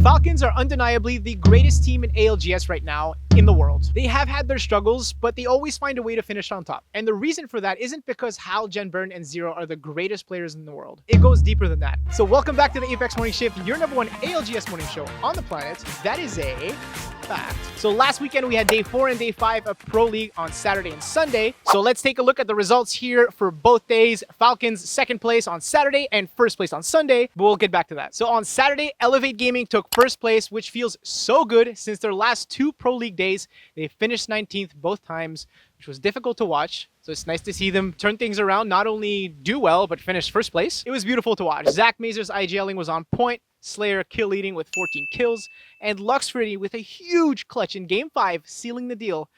Falcons are undeniably the greatest team in ALGS right now in the world. They have had their struggles, but they always find a way to finish on top. And the reason for that isn't because Hal, Genburn, and Zero are the greatest players in the world. It goes deeper than that. So welcome back to the Apex Morning Shift, your #1 ALGS morning show on the planet. That is a fact. So last weekend we had day 4 and day 5 of Pro League on Saturday and Sunday. So let's take a look at the results here for both days. Falcons 2nd place on Saturday and 1st place on Sunday, but we'll get back to that. So on Saturday, Elevate Gaming took 1st place, which feels so good since their last 2 Pro League days. They finished 19th both times, which was difficult to watch. So it's nice to see them turn things around, not only do well, but finish 1st place. It was beautiful to watch. Zach Mazer's IGLing was on point. Slayer kill leading with 14 kills, and Luxfritty with a huge clutch in Game 5, sealing the deal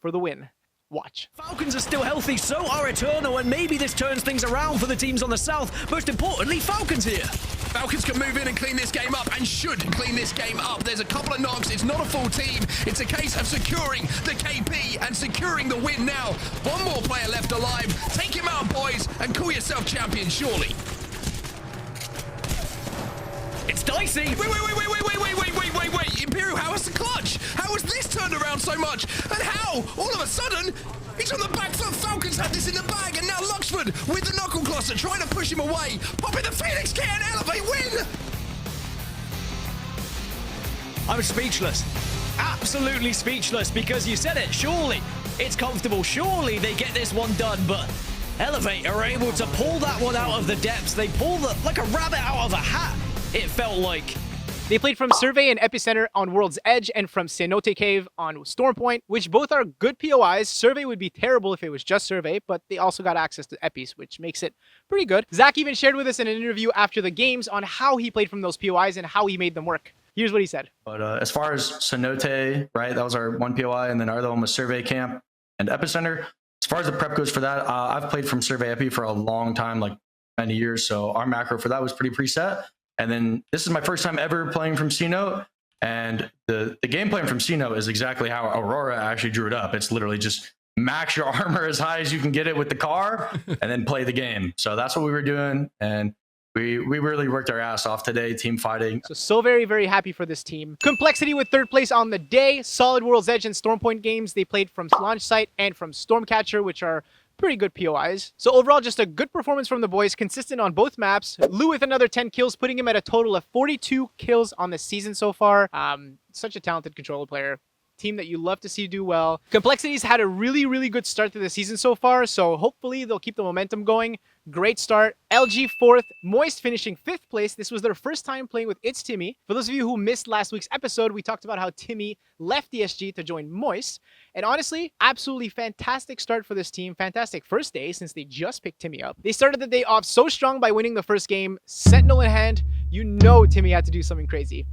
for the win. Watch. Falcons are still healthy, so are Eternal, and maybe this turns things around for the teams on the south. Most importantly, Falcons here. Falcons can move in and clean this game up, and should clean this game up. There's a couple of knocks. It's not a full team. It's a case of securing the KP and securing the win now. One more player left alive. Take him out, boys, and call yourself champion, surely. It's dicey. Wait. Imperial, how is the clutch? How has this turned around so much? And how, all of a sudden, he's on the back foot. Falcons had this in the bag, and now Luxford with the knuckle cluster trying to push him away. Popping the Phoenix K and Elevate win. I'm speechless. Absolutely speechless, because you said it. Surely it's comfortable. Surely they get this one done, but Elevate are able to pull that one out of the depths. They pulled it like a rabbit out of a hat, it felt like. They played from Survey and Epicenter on World's Edge and from Cenote Cave on Stormpoint, which both are good POIs. Survey would be terrible if it was just Survey, but they also got access to Epis, which makes it pretty good. Zach even shared with us in an interview after the games on how he played from those POIs and how he made them work. Here's what he said. But as far as Cenote, right, that was our one POI, and then our other one was Survey Camp and Epicenter. As far as the prep goes for that, I've played from Survey Epi for a long time, like many years, so our macro for that was pretty preset. And then this is my first time ever playing from C-Note, and the game plan from C-Note is exactly how Aurora actually drew it up. It's literally just max your armor as high as you can get it with the car and then play the game. So that's what we were doing, and we really worked our ass off today, team fighting. So very, very happy for this team. Complexity with 3rd place on the day. Solid World's Edge and Stormpoint games. They played from Launch Site and from Stormcatcher, which are pretty good POIs. So overall, just a good performance from the boys, consistent on both maps. Lou with another 10 kills, putting him at a total of 42 kills on the season so far. Such a talented controller player. Team that you love to see do well. Complexity's had a really good start to the season so far, so hopefully they'll keep the momentum going. Great start. LG 4th, Moist finishing 5th place. This was their first time playing with iitzTimmy. For those of you who missed last week's episode, we talked about how Timmy left DSG to join Moist. And honestly, absolutely fantastic start for this team. Fantastic first day since they just picked Timmy up. They started the day off so strong by winning the first game. Sentinel in hand. You know Timmy had to do something crazy.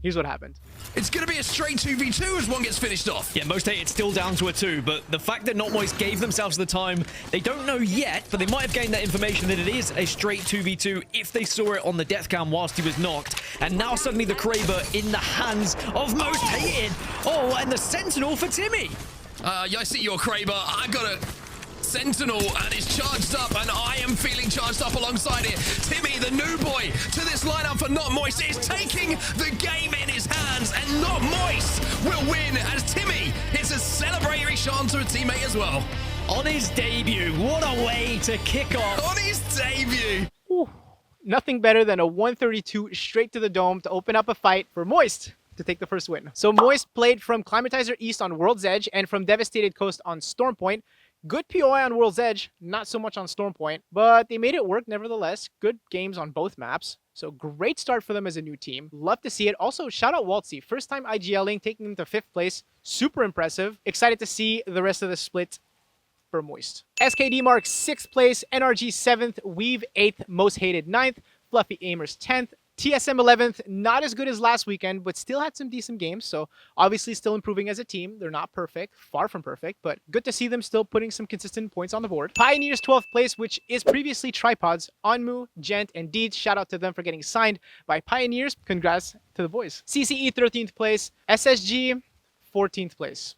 Here's what happened. It's going to be a straight 2v2 as one gets finished off. Yeah, most day it's still down to a 2, but the fact that Not Moist gave themselves the time, they don't know yet, but they might have gained that information that it is a straight 2v2 if they saw it on the death cam whilst he was knocked. And now suddenly the Kraber in the hands of Most Hated. Oh, and the Sentinel for Timmy. Yeah, I see your Kraber. I got a Sentinel, and it's charged up, and I am feeling charged up alongside it. Timmy, the new boy, to this lineup for Not Moist, is taking the game in his hands, and Not Moist will win as Timmy hits a celebratory chant to a teammate as well. On his debut, what a way to kick off. On his debut. Ooh, nothing better than a 132 straight to the dome to open up a fight for Moist to take the first win. So Moist played from Climatizer East on World's Edge and from Devastated Coast on Stormpoint. Good POI on World's Edge, not so much on Stormpoint, but they made it work nevertheless. Good games on both maps. So great start for them as a new team. Love to see it. Also, shout out Waltzy. First time IGLing, taking them to 5th place. Super impressive. Excited to see the rest of the split for Moist. SKD marks 6th place, NRG 7th, Weave 8th, Most Hated 9th, Fluffy Amers 10th, TSM 11th, not as good as last weekend, but still had some decent games. So obviously still improving as a team. They're not perfect, far from perfect, but good to see them still putting some consistent points on the board. Pioneers 12th place, which is previously Tripods, Onmu, Gent, and Deeds. Shout out to them for getting signed by Pioneers. Congrats to the boys. CCE 13th place, SSG 14th place.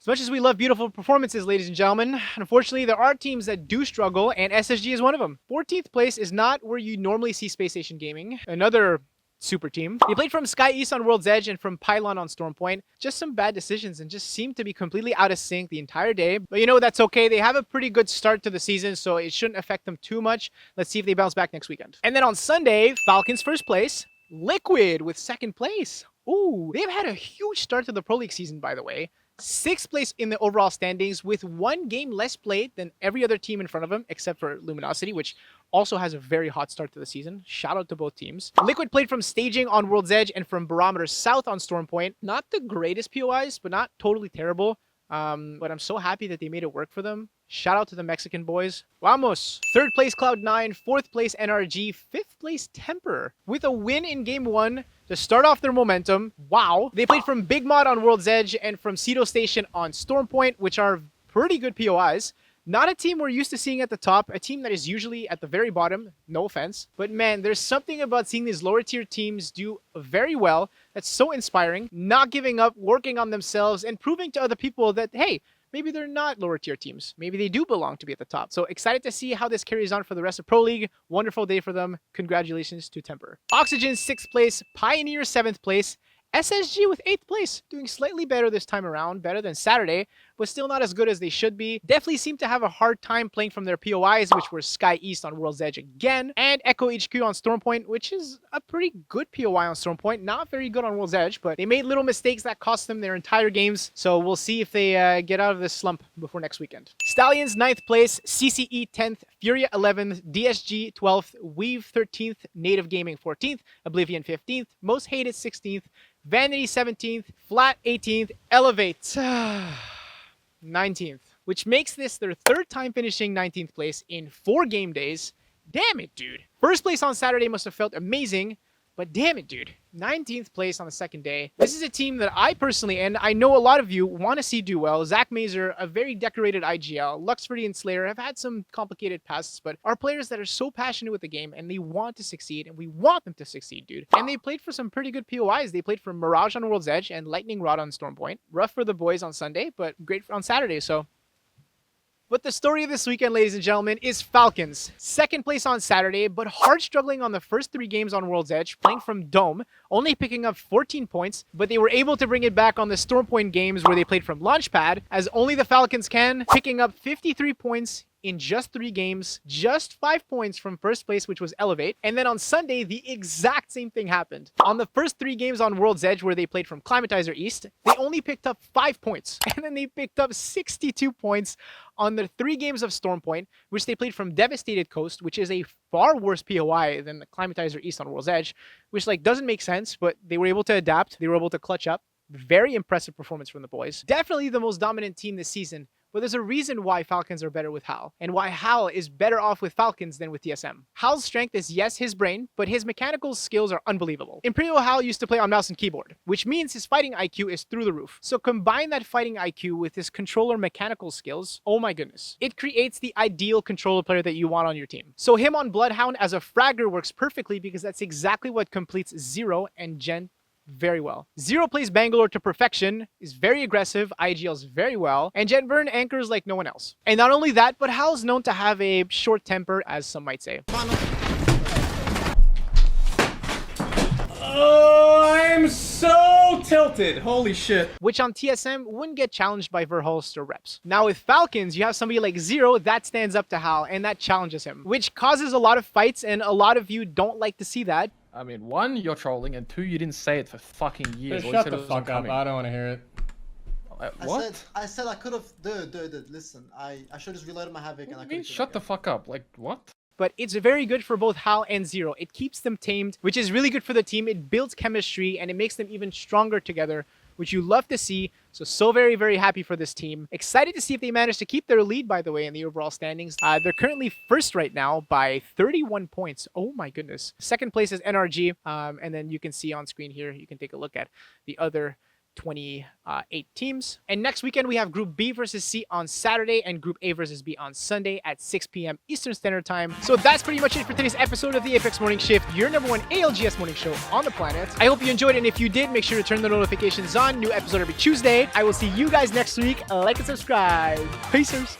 As much as we love beautiful performances, ladies and gentlemen, unfortunately, there are teams that do struggle, and SSG is one of them. 14th place is not where you normally see Space Station Gaming. Another super team. They played from Sky East on World's Edge and from Pylon on Stormpoint. Just some bad decisions and just seemed to be completely out of sync the entire day. But you know, that's okay. They have a pretty good start to the season, so it shouldn't affect them too much. Let's see if they bounce back next weekend. And then on Sunday, Falcons first place, Liquid with second place. Ooh, they've had a huge start to the Pro League season, by the way. 6th place in the overall standings with 1 game less played than every other team in front of them, except for Luminosity, which also has a very hot start to the season. Shout out to both teams. Liquid played from Staging on World's Edge and from Barometer South on Stormpoint. Not the greatest POIs, but not totally terrible. But I'm so happy that they made it work for them. Shout out to the Mexican boys. Vamos! 3rd place Cloud9, 4th place NRG, 5th place Tempr. With a win in Game 1 to start off their momentum. Wow! They played from Big Mod on World's Edge and from Cedo Station on Stormpoint, which are pretty good POIs. Not a team we're used to seeing at the top, a team that is usually at the very bottom, no offense. But man, there's something about seeing these lower tier teams do very well that's so inspiring, not giving up, working on themselves, and proving to other people that, hey, maybe they're not lower tier teams. Maybe they do belong to be at the top. So excited to see how this carries on for the rest of Pro League. Wonderful day for them. Congratulations to Tempr. Oxygen 6th place, Pioneer 7th place, SSG with 8th place, doing slightly better this time around, better than Saturday, but still not as good as they should be. Definitely seem to have a hard time playing from their POIs, which were Sky East on World's Edge again, and Echo HQ on Stormpoint, which is a pretty good POI on Stormpoint. Not very good on World's Edge, but they made little mistakes that cost them their entire games, so we'll see if they get out of this slump before next weekend. Stallions 9th place, CCE 10th, Furia 11th, DSG 12th, Weave 13th, Native Gaming 14th, Oblivion 15th, Most Hated 16th, Vanity 17th, Flat 18th, Elevate 19th, which makes this their 3rd time finishing 19th place in 4 game days. Damn it, dude. First place on Saturday must have felt amazing, but damn it, dude. 19th place on the 2nd day. This is a team that I personally, and I know a lot of you, want to see do well. Zach Mazer, a very decorated IGL. Luxfordy and Slayer have had some complicated pasts, but are players that are so passionate with the game, and they want to succeed, and we want them to succeed, dude. And they played for some pretty good POIs. They played for Mirage on World's Edge and Lightning Rod on Stormpoint. Rough for the boys on Sunday, but great on Saturday, so... But the story of this weekend, ladies and gentlemen, is Falcons. 2nd place on Saturday, but hard struggling on the first 3 games on World's Edge, playing from Dome, only picking up 14 points, but they were able to bring it back on the Stormpoint games where they played from Launchpad, as only the Falcons can, picking up 53 points in just 3 games, just 5 points from first place, which was Elevate. And then on Sunday, the exact same thing happened. On the first 3 games on World's Edge, where they played from Climatizer East, they only picked up 5 points. And then they picked up 62 points on the 3 games of Stormpoint, which they played from Devastated Coast, which is a far worse POI than the Climatizer East on World's Edge, which doesn't make sense, but they were able to adapt. They were able to clutch up. Very impressive performance from the boys. Definitely the most dominant team this season. But there's a reason why Falcons are better with Hal, and why Hal is better off with Falcons than with TSM. Hal's strength is, yes, his brain, but his mechanical skills are unbelievable. ImperialHal used to play on mouse and keyboard, which means his fighting IQ is through the roof. So combine that fighting IQ with his controller mechanical skills, oh my goodness. It creates the ideal controller player that you want on your team. So him on Bloodhound as a fragger works perfectly because that's exactly what completes Zero and Gen very well. Zero plays Bangalore to perfection, is very aggressive, IGLs very well, and Genvern anchors like no one else. And not only that, but Hal's known to have a short temper, as some might say. Oh, I'm so tilted. Holy shit. Which on TSM wouldn't get challenged by Verhulst or Reps. Now with Falcons, you have somebody like Zero that stands up to Hal, and that challenges him, which causes a lot of fights, and a lot of you don't like to see that. I mean, 1, you're trolling, and 2, you didn't say it for fucking years. Shut the fuck up. I don't want to hear it. What? I said I could have. Dude, listen. I should have reloaded my Havoc and I What do could you mean, shut the fuck up? Like, what? But it's very good for both Hal and Zero. It keeps them tamed, which is really good for the team. It builds chemistry, and it makes them even stronger together, which you love to see. So very, very happy for this team. Excited to see if they manage to keep their lead, by the way, in the overall standings. They're currently first right now by 31 points. Oh my goodness. 2nd place is NRG. And then you can see on screen here, you can take a look at the other 28 teams. And next weekend, we have Group B versus C on Saturday and Group A versus B on Sunday at 6 p.m. Eastern Standard Time. So that's pretty much it for today's episode of the Apex Morning Shift, your #1 ALGS morning show on the planet. I hope you enjoyed it, and if you did, make sure to turn the notifications on. New episode every Tuesday. I will see you guys next week. Like and subscribe. Peacers.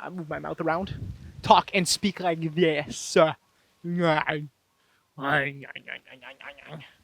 I move my mouth around. Talk and speak like this. Ay, ay, ay, ay, ay, ay, ay.